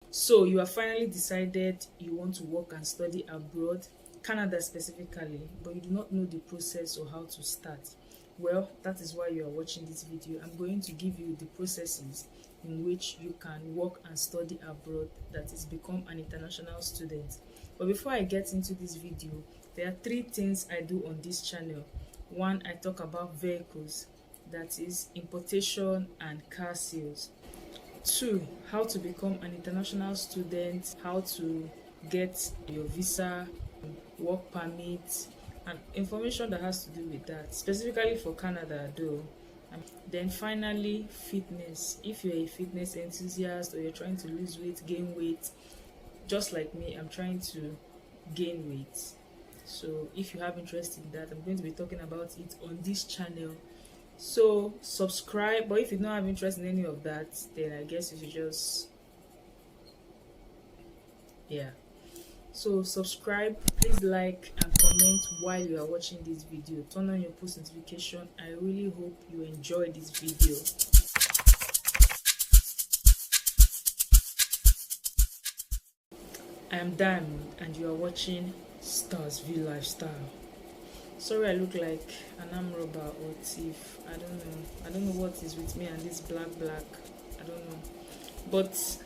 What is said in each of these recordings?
So you have finally decided you want to work and study abroad, Canada specifically, but you do not know the process or how to start. Well, that is why you are watching this video. I'm going to give you the processes in which you can work and study abroad, that is, become an international student. But before I get into this video, there are three things I do on this channel. One, I talk about vehicles, that is importation and car sales. Two, how to become an international student, how to get your visa, work permit, and information that has to do with that, specifically for Canada though. And then finally, fitness. If you're a fitness enthusiast or you're trying to lose weight, gain weight, just like me, I'm trying to gain weight. So if you have interest in that, I'm going to be talking about it on this channel. So subscribe, but if you don't have interest in any of that, then I guess you should just, yeah. So subscribe, please like and comment while you are watching this video. Turn on your post notification. I really hope you enjoy this video. I am Diamond and you are watching starzv lifestyle. Sorry I look like an arm robber or thief. I don't know what is with me and this black. I don't know. But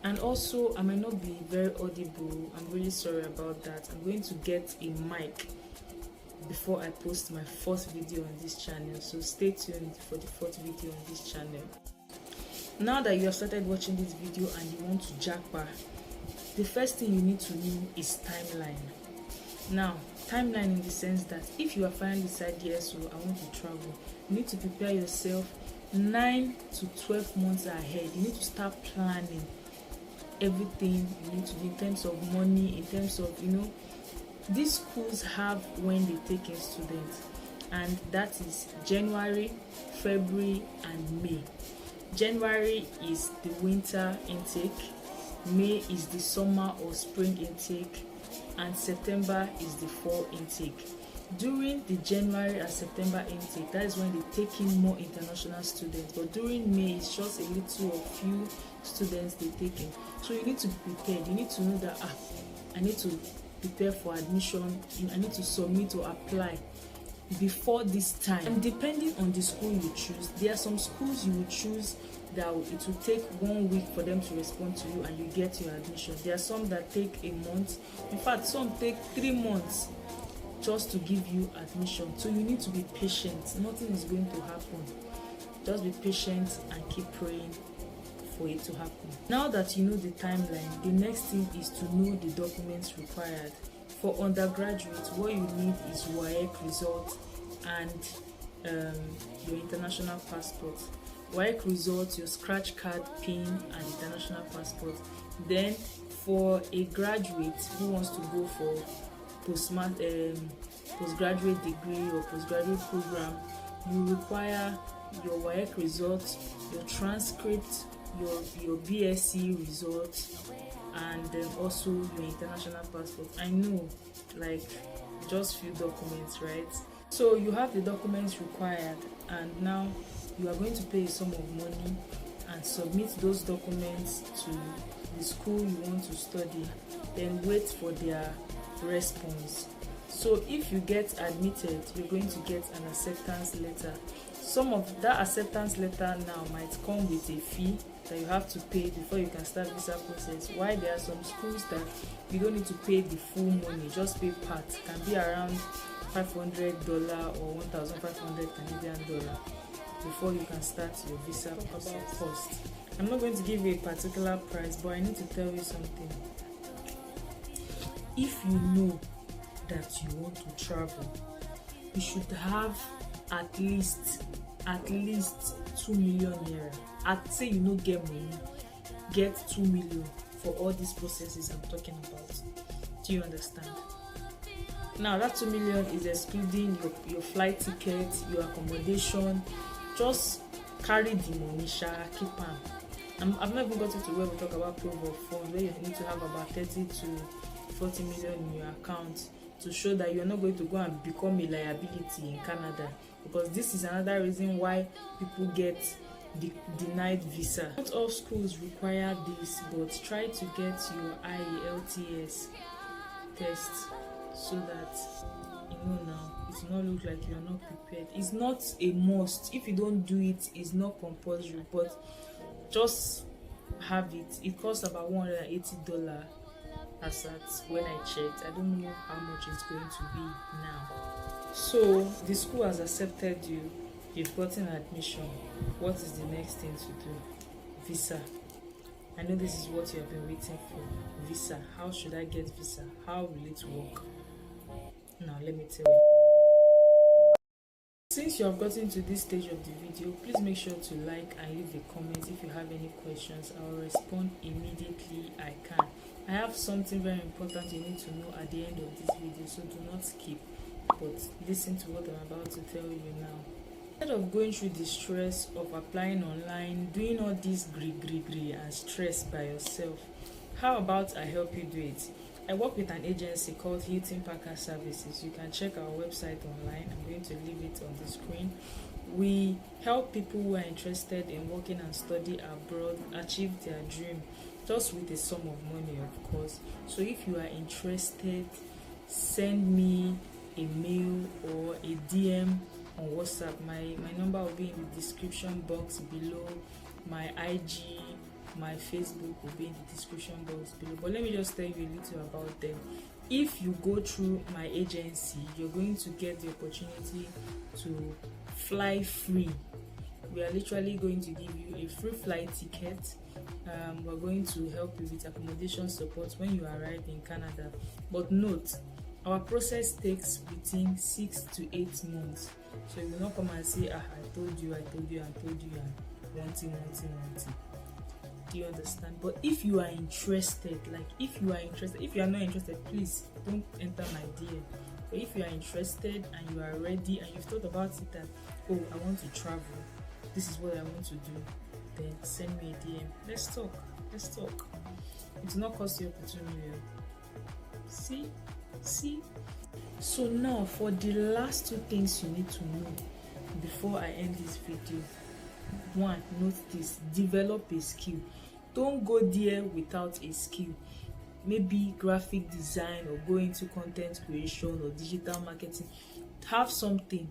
and also I might not be very audible. I'm really sorry about that. I'm going to get a mic before I post my fourth video on this channel. So stay tuned for the fourth video on this channel. Now that you have started watching this video and you want to jackpot, the first thing you need to know is timeline. Now, timeline in the sense that if you are finally decided, yes, so I want to travel, you need to prepare yourself 9 to 12 months ahead. You need to start planning everything you need to do in terms of money, in terms of, these schools have when they take in students, and that is January, February, and May. January is the winter intake, May is the summer or spring intake, and September is the fall intake. During the January and September intake, that is when they take in more international students, but during May it's just a little or few students they take in. So you need to be prepared. You need to know that I need to prepare for admission, I need to submit or apply before this time. And depending on the school you choose, there are some schools you will choose that it will take 1 week for them to respond to you and you get your admission. There are some that take a month. In fact, some take 3 months just to give you admission. So you need to be patient. Nothing is going to happen. Just be patient and keep praying for it to happen. Now that you know the timeline, the next thing is to know the documents required. For undergraduates, what you need is WAEC result and your international passport. WAEC results, your scratch card, PIN, and international passport. Then for a graduate who wants to go for postgraduate degree or postgraduate program, you require your WAEC results, your transcript, your BSc results, and then also your international passport. I know, like, just few documents, right? So you have the documents required, and now you are going to pay a sum of money and submit those documents to the school you want to study, then wait for their response. So if you get admitted, you're going to get an acceptance letter. Some of that acceptance letter now might come with a fee that you have to pay before you can start visa process. While there are some schools that you don't need to pay the full money, just pay part. It can be around $500 or 1,500 Canadian dollar before you can start your visa process. Cost. I'm not going to give you a particular price, but I need to tell you something. If you know that you want to travel, you should have at least 2 million naira. I'd say you no get money, get 2 million for all these processes I'm talking about. Do you understand? Now that 2 million is excluding your flight ticket, your accommodation. Just carry the money, keep am. I've not even gotten to where we talk about proof of funds, where you need to have about 30 to 40 million in your account to show that you're not going to go and become a liability in Canada. Because this is another reason why people get denied visa. Not all schools require this, but try to get your IELTS test so that now it will not look like you are not prepared. It's not a must. If you don't do it, it's not compulsory, but just have it. It costs about $180 as at when I checked. I don't know how much it's going to be now. So the school has accepted you, you've gotten admission. What is the next thing to do? Visa. I know this is what you have been waiting for. Visa. How should I get visa? How will it work? Now let me tell you. Since you have gotten to this stage of the video, please make sure to like and leave a comment. If you have any questions, I will respond immediately I can. I have something very important you need to know at the end of this video, so do not skip, but listen to what I'm about to tell you now. Instead of going through the stress of applying online, doing all this gree and stress by yourself, how about I help you do it? I work with an agency called Hilton Packer Services. You can check our website online. I'm going to leave it on the screen. We help people who are interested in working and study abroad achieve their dream, just with a sum of money, of course. So if you are interested, send me a mail or a DM on WhatsApp. My number will be in the description box below. My IG, my Facebook will be in the description box below. But let me just tell you a little about them. If you go through my agency, you're going to get the opportunity to fly free. We are literally going to give you a free flight ticket. We're going to help you with accommodation support when you arrive in Canada. But note, our process takes between 6 to 8 months. So you will not come and say, I told you, and wanting. Do you understand? But if you are interested, if you are not interested, please don't enter my DM. But if you are interested and you are ready and you've thought about it that, oh, I want to travel, this is what I want to do, then send me a DM. Let's talk. It will not cost you up to 2 million. See? So now for the last 2 things you need to know before I end this video. 1, note this: develop a skill. Don't go there without a skill. Maybe graphic design, or go into content creation or digital marketing. Have something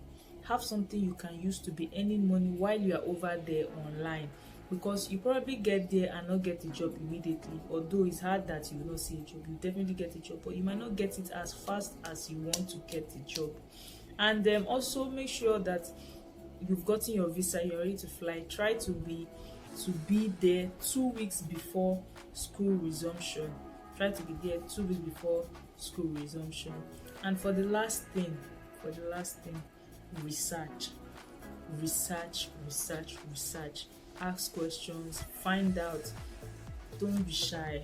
you can use to be earning money while you are over there online, because you probably get there and not get a job immediately. Although it's hard that you will not see a job, you definitely get a job, but you might not get it as fast as you want to get the job. And also make sure that you've gotten your visa, you're ready to fly. Try to be there 2 weeks before school resumption. Try to be there 2 weeks before school resumption. And for the last thing, research. Ask questions, find out. Don't be shy.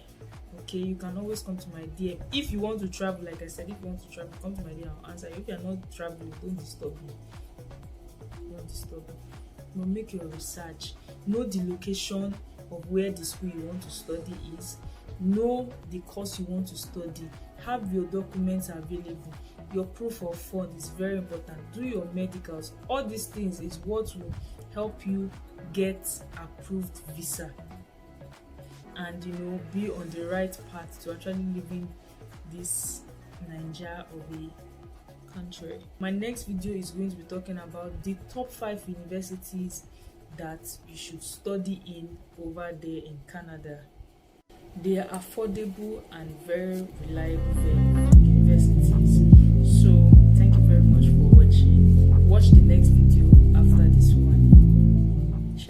Okay, you can always come to my DM. If you want to travel, like I said, if you want to travel, come to my DM, I'll answer you. If you're not traveling, don't disturb me. But make your research. Know the location of where the school you want to study is. Know the course you want to study. Have your documents available. Your proof of fund is very important. Do your medicals. All these things is what will help you get approved visa, and be on the right path to actually living this Nigeria of a country. My next video is going to be talking about the top 5 universities that you should study in over there in Canada. They are affordable and very reliable venues.